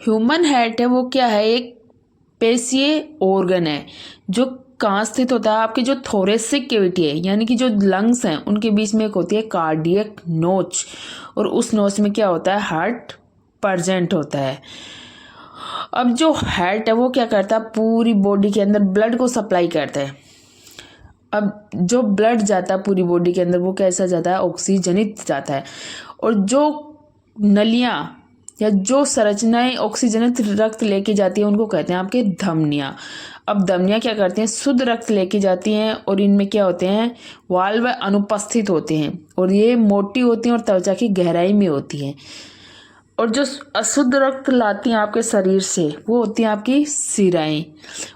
Human heart है वो क्या है, एक पेशीय ऑर्गन है जो कहाँ स्थित होता है, आपकी जो थोरेसिक कैविटी है यानी कि जो लंग्स हैं उनके बीच में एक होती है कार्डियक नोच, और उस नोच में क्या होता है, हार्ट प्रेजेंट होता है। अब जो हार्ट है वो क्या करता है, पूरी बॉडी के अंदर ब्लड को सप्लाई करता है। अब जो ब्लड जाता है पूरी बॉडी के अंदर वो कैसा जाता है, ऑक्सीजनित जाता है। और जो नलियाँ या जो संरचनाएं ऑक्सीजनित रक्त लेके जाती है उनको कहते हैं आपके धमनियाँ। अब धमनियाँ क्या करती हैं, शुद्ध रक्त लेके जाती हैं और इनमें क्या होते हैं, वाल्व अनुपस्थित होते हैं और ये मोटी होती हैं और त्वचा की गहराई में होती हैं। और जो अशुद्ध रक्त लाती हैं आपके शरीर से वो होती हैं आपकी शिराएं,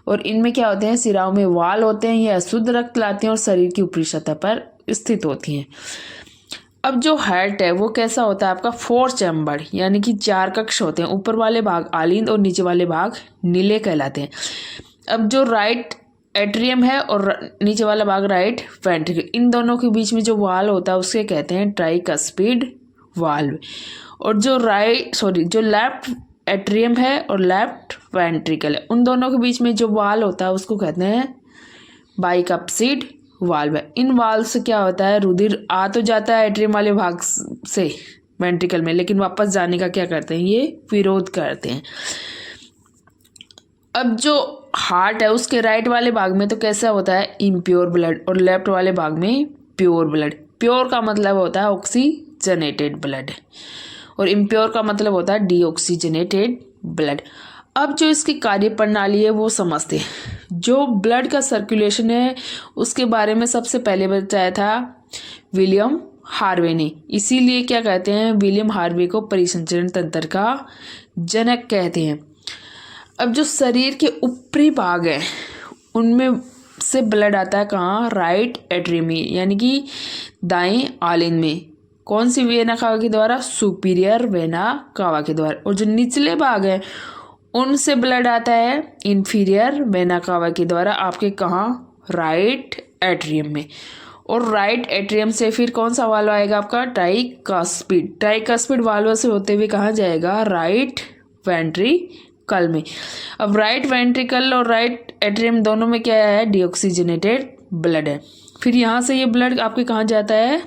और इनमें क्या होते हैं, शिराओं में वाल होते हैं, ये अशुद्ध रक्त लाती हैं और शरीर की ऊपरी सतह पर स्थित होती हैं। अब जो हार्ट है वो कैसा होता है आपका, 4 चैम्बर यानी कि 4 कक्ष होते हैं, ऊपर वाले भाग आलिंद और नीचे वाले भाग नीले कहलाते हैं। अब जो राइट एट्रियम है और नीचे वाला भाग राइट वेंट्रिकल, इन दोनों के बीच में जो वाल होता है उसके कहते हैं ट्राइकस्पिड वाल्व। और जो लेफ्ट एट्रियम है और लेफ्ट वेंट्रिकल है, उन दोनों के बीच में जो वाल होता है उसको कहते हैं बाइकप्सिड वाल्व है। इन वाल्व से क्या होता है, रुधिर आ तो जाता है एट्रियम वाले भाग से वेंट्रिकल में, लेकिन वापस जाने का क्या करते हैं, ये विरोध करते हैं। अब जो हार्ट है उसके राइट वाले भाग में तो कैसा होता है, इम्प्योर ब्लड, और लेफ्ट वाले भाग में प्योर ब्लड। प्योर का मतलब होता है ऑक्सीजनेटेड ब्लड और इम्प्योर का मतलब होता है डीऑक्सीजनेटेड ब्लड। अब जो इसकी कार्य प्रणाली है वो समझते हैं। जो ब्लड का सर्कुलेशन है उसके बारे में सबसे पहले बताया था विलियम हार्वे ने, इसीलिए क्या कहते हैं, विलियम हार्वे को परिसंचरण तंत्र का जनक कहते हैं। अब जो शरीर के ऊपरी भाग है उनमें से ब्लड आता है कहाँ, राइट एट्रियम में यानी कि दाएं आलिंद में। कौन सी वेना कावा के द्वारा, सुपीरियर वेना कावा के द्वारा। और जो निचले भाग है उनसे ब्लड आता है इंफीरियर वेना कावा के द्वारा, आपके कहाँ, राइट एट्रियम में। और राइट एट्रियम से फिर कौन सा वाल्व आएगा आपका, ट्राइकस्पिड। ट्राइकस्पिड वाल्व से होते हुए कहाँ जाएगा, राइट वेंट्रिकल में। अब राइट वेंट्रिकल और राइट एट्रियम दोनों में क्या है, डीऑक्सीजनेटेड ब्लड है। फिर यहाँ से ये ब्लड आपके कहाँ जाता है,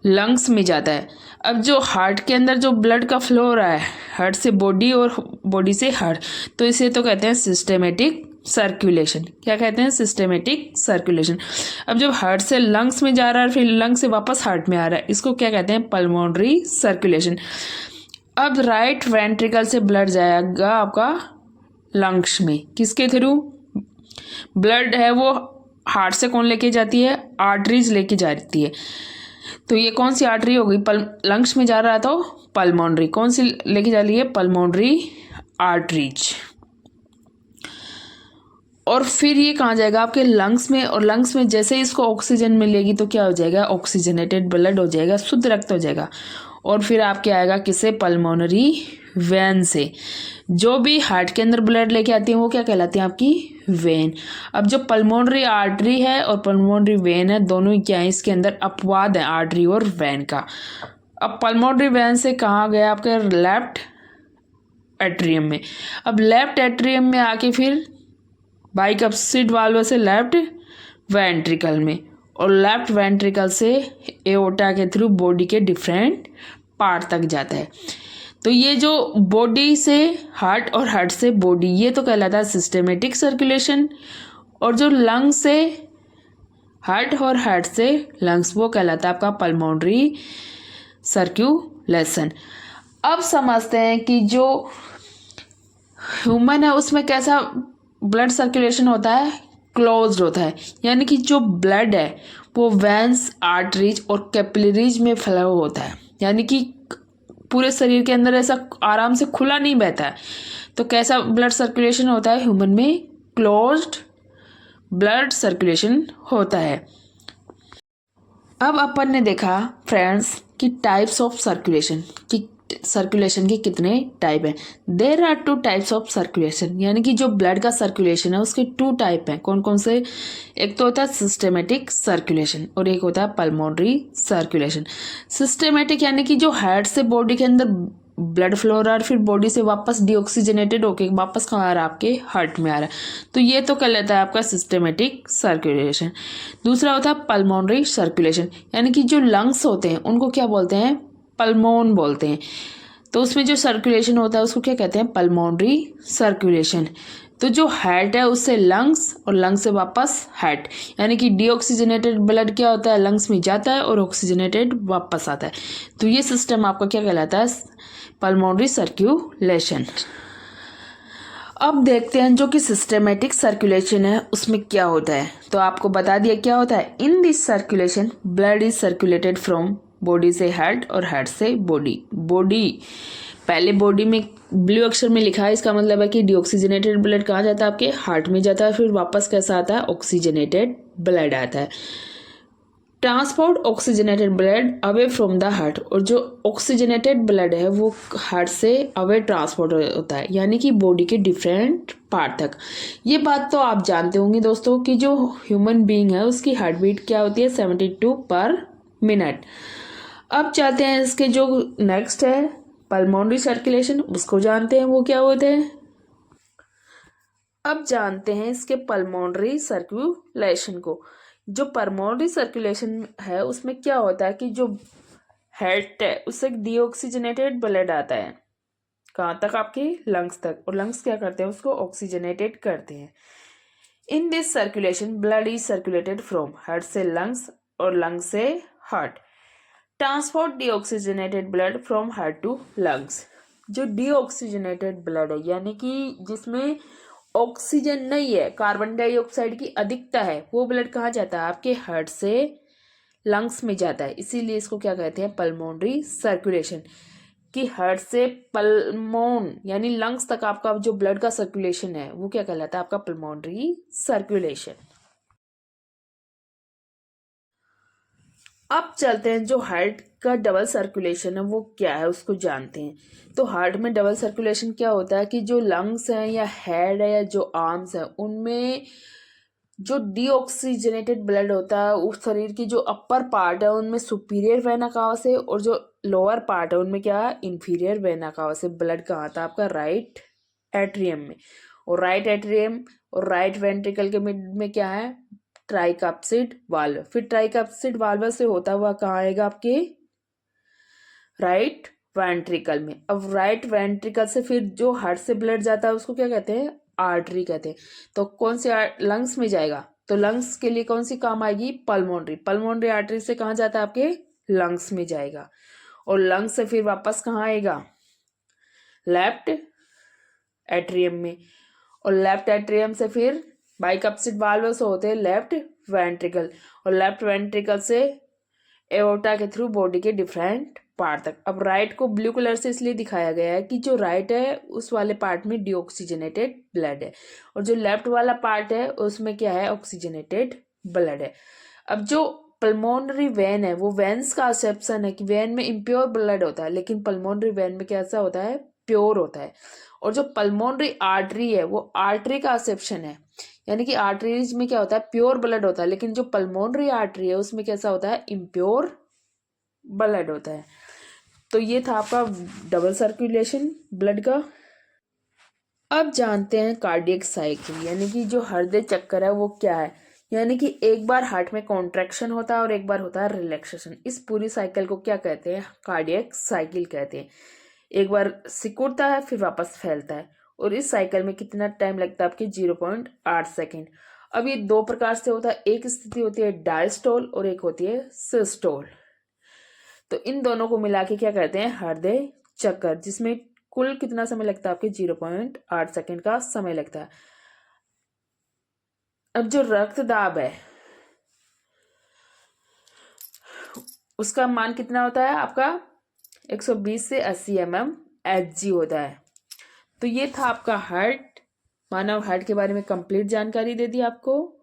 लंग्स में जाता है। अब जो हार्ट के अंदर जो ब्लड का फ्लो हो रहा है, हार्ट से बॉडी और बॉडी से हार्ट, तो इसे तो कहते हैं सिस्टेमेटिक सर्कुलेशन। क्या कहते हैं, सिस्टेमेटिक सर्कुलेशन। अब जब हार्ट से लंग्स में जा रहा है फिर लंग्स से वापस हार्ट में आ रहा है, इसको क्या कहते हैं, पल्मोनरी सर्कुलेशन। अब राइट वेंट्रिकल से ब्लड जाएगा आपका लंग्स में, किसके थ्रू, ब्लड है वो हार्ट से कौन लेके जाती है, आर्टरीज लेके जाती है। तो ये कौन सी आर्टरी हो गई, लंग्स में जा रहा है तो पल्मोनरी, कौन सी लेके जा रही है, पल्मोनरी आर्टरीज। और फिर ये कहाँ जाएगा, आपके लंग्स में, और लंग्स में जैसे ही इसको ऑक्सीजन मिलेगी तो क्या हो जाएगा, ऑक्सीजनेटेड ब्लड हो जाएगा, शुद्ध रक्त हो जाएगा। और फिर आपके आएगा किससे, पल्मोनरी वेन से। जो भी हार्ट के अंदर ब्लड लेके आती है वो क्या कहलाती है, आपकी वेन। अब जो पल्मोनरी आर्टरी है और पल्मोनरी वेन है दोनों ही क्या है, इसके अंदर अपवाद है आर्टरी और वेन का। अब पल्मोनरी वेन से कहाँ गया, आपके लेफ्ट एट्रियम में। अब लेफ्ट एट्रियम में आके फिर बाइकप्सिड वाल्व से लेफ्ट वेंट्रिकल में, और लेफ्ट वेंट्रिकल से एओर्टा के थ्रू बॉडी के डिफरेंट पार्ट तक जाता है। तो ये जो बॉडी से हार्ट और हार्ट से बॉडी, ये तो कहलाता है सिस्टेमेटिक सर्कुलेशन। और जो लंग से हार्ट और हार्ट से लंग्स वो कहलाता है आपका पल्मोनरी सर्कुलेशन। अब समझते हैं कि जो ह्यूमन है उसमें कैसा ब्लड सर्कुलेशन होता है, क्लोज्ड होता है, यानी कि जो ब्लड है वो वेंस, आर्टरीज और कैपिलरीज में फ्लो होता है, यानी कि पूरे शरीर के अंदर ऐसा आराम से खुला नहीं बहता है। तो कैसा ब्लड सर्कुलेशन होता है, ह्यूमन में क्लोज्ड ब्लड सर्कुलेशन होता है। अब अपन ने देखा फ्रेंड्स कि टाइप्स ऑफ सर्कुलेशन, कि सर्कुलेशन के कितने टाइप हैं। There are 2 types of circulation, यानी कि जो ब्लड का सर्कुलेशन है उसके 2 टाइप हैं। कौन कौन से, एक तो होता है सिस्टेमेटिक सर्कुलेशन और एक होता है पल्मोनरी सर्कुलेशन। सिस्टेमेटिक यानी कि जो हार्ट से बॉडी के अंदर ब्लड फ्लो हो रहा है, फिर बॉडी से वापस डीऑक्सीजनेटेड होके वापस कहाँ आ रहा है, आपके हार्ट में आ रहा है। तो ये तो कहलाता है आपका सिस्टमेटिक सर्कुलेशन। दूसरा होता है पल्मोनरी सर्कुलेशन, यानी कि जो लंग्स होते हैं उनको क्या बोलते हैं, पल्मोन बोलते हैं। तो उसमें जो सर्कुलेशन होता है उसको क्या कहते हैं, पल्मोनरी सर्कुलेशन। तो जो हार्ट है उससे लंग्स और लंग्स से वापस हार्ट, यानी कि डीऑक्सीजनेटेड ब्लड क्या होता है, लंग्स में जाता है और ऑक्सीजनेटेड वापस आता है। तो ये सिस्टम आपका क्या कहलाता है, पल्मोनरी सर्कुलेशन। अब देखते हैं जो कि सिस्टमेटिक सर्कुलेशन है उसमें क्या होता है। तो आपको बता दिया क्या होता है, इन this circulation blood is circulated from body से हार्ट और हार्ट से बॉडी। बॉडी पहले बॉडी में ब्लू अक्षर में लिखा है, इसका मतलब है कि डीऑक्सीजनेटेड ब्लड कहाँ जाता है, आपके हार्ट में जाता है, फिर वापस कैसा आता है, ऑक्सीजनेटेड ब्लड आता है। Transport oxygenated blood away from the heart, और जो ऑक्सीजनेटेड ब्लड है वो हार्ट से अवे ट्रांसपोर्ट होता है, यानी कि बॉडी के डिफरेंट पार्ट तक। ये बात तो आप जानते होंगे दोस्तों कि जो ह्यूमन बीइंग है उसकी हार्ट बीट क्या होती है, 72 पर मिनट। अब चाहते हैं इसके जो नेक्स्ट है पल्मोनरी सर्कुलेशन, उसको जानते हैं वो क्या होते हैं। अब जानते हैं इसके पल्मोनरी सर्कुलेशन को। जो पल्मोनरी सर्कुलेशन है उसमें क्या होता है कि जो हार्ट है उससे डीऑक्सीजनेटेड ब्लड आता है कहाँ तक, आपके लंग्स तक, और लंग्स क्या करते हैं, उसको ऑक्सीजनेटेड करते हैं। In this circulation blood is circulated from heart से लंग्स और लंग्स से heart. Transport deoxygenated blood from heart to lungs. जो डीऑक्सीजनेटेड ब्लड है यानी कि जिसमें ऑक्सीजन नहीं है, कार्बन डाइऑक्साइड की अधिकता है, वो ब्लड कहाँ जाता है, आपके हार्ट से लंग्स में जाता है। इसीलिए इसको क्या कहते हैं, पल्मोनरी सर्कुलेशन। कि हार्ट से पल्मोन यानी लंग्स तक आपका जो ब्लड का सर्कुलेशन है वो क्या कहलाता है, आपका पल्मोनरी सर्कुलेशन। अब चलते हैं जो हार्ट का डबल सर्कुलेशन है वो क्या है उसको जानते हैं। तो हार्ट में डबल सर्कुलेशन क्या होता है कि जो लंग्स हैं या हेड है या जो आर्म्स है उनमें जो डीऑक्सीजनेटेड ब्लड होता है उस शरीर की जो अपर पार्ट है उनमें सुपीरियर वेना कावा से, और जो लोअर पार्ट है उनमें क्या है, इंफीरियर वेना कावा से ब्लड कहाँ आता है, आपका राइट एट्रियम में। और राइट एट्रियम और राइट वेंट्रिकल के मिड में क्या है, ट्राइकप्सिड वाल्व। फिर ट्राइकप्सिड वाल्व से होता हुआ कहाँ आएगा, आपके राइट वेंट्रिकल में। अब राइट वेंट्रिकल से फिर जो हार्ट से ब्लड जाता है उसको क्या कहते हैं, आर्टरी कहते हैं। तो कौन से लंग्स में जाएगा, तो लंग्स के लिए कौन सी काम आएगी, पल्मोनरी। पल्मोनरी आर्टरी से कहाँ जाता है, आपके लंग्स में जाएगा, और लंग्स से फिर वापस कहाँ आएगा, लेफ्ट एट्रियम में, और लेफ्ट एट्रियम से फिर बाइकप्सिड वाल्व से होते हैं लेफ्ट वेंट्रिकल, और लेफ्ट वेंट्रिकल से एओर्टा के थ्रू बॉडी के डिफरेंट पार्ट तक। अब राइट को ब्लू कलर से इसलिए दिखाया गया है कि जो राइट है उस वाले पार्ट में डीऑक्सीजनेटेड ब्लड है, और जो लेफ्ट वाला पार्ट है उसमें क्या है, ऑक्सीजनेटेड ब्लड है। अब जो पल्मोनरी वेन है वो वेन्स का एक्सेप्शन है कि वेन में इम्प्योर ब्लड होता है, लेकिन पल्मोनरी वेन में कैसा होता है, प्योर होता है। और जो पल्मोनरी आर्टरी है वो आर्टरी का एक्सेप्शन है, यानी कि आर्टरीज में क्या होता है, प्योर ब्लड होता है, लेकिन जो पल्मोनरी आर्टरी है उसमें कैसा होता है, इम्प्योर ब्लड होता है। तो ये था आपका डबल सर्कुलेशन ब्लड का। अब जानते हैं कार्डियक साइकिल, यानी कि जो हृदय चक्कर है वो क्या है। यानी कि एक बार हार्ट में कॉन्ट्रैक्शन होता है और एक बार होता है रिलैक्सेशन। इस पूरी साइकिल को क्या कहते हैं, कार्डियक साइकिल कहते हैं। एक बार सिकुड़ता है फिर वापस फैलता है, और इस साइकिल में कितना टाइम लगता है, आपके 0.8 सेकेंड। अब ये दो प्रकार से होता है, एक स्थिति होती है डायस्टोल और एक होती है सिस्टोल। तो इन दोनों को मिला के क्या कहते हैं, हृदय चक्कर, जिसमें कुल कितना समय लगता है, आपके 0.8 सेकेंड का समय लगता है। अब जो रक्तदाब है उसका मान कितना होता है, आपका 120 से 80 mmHg होता है। तो ये था आपका हार्ट, मानव हार्ट के बारे में कंप्लीट जानकारी दे दी आपको।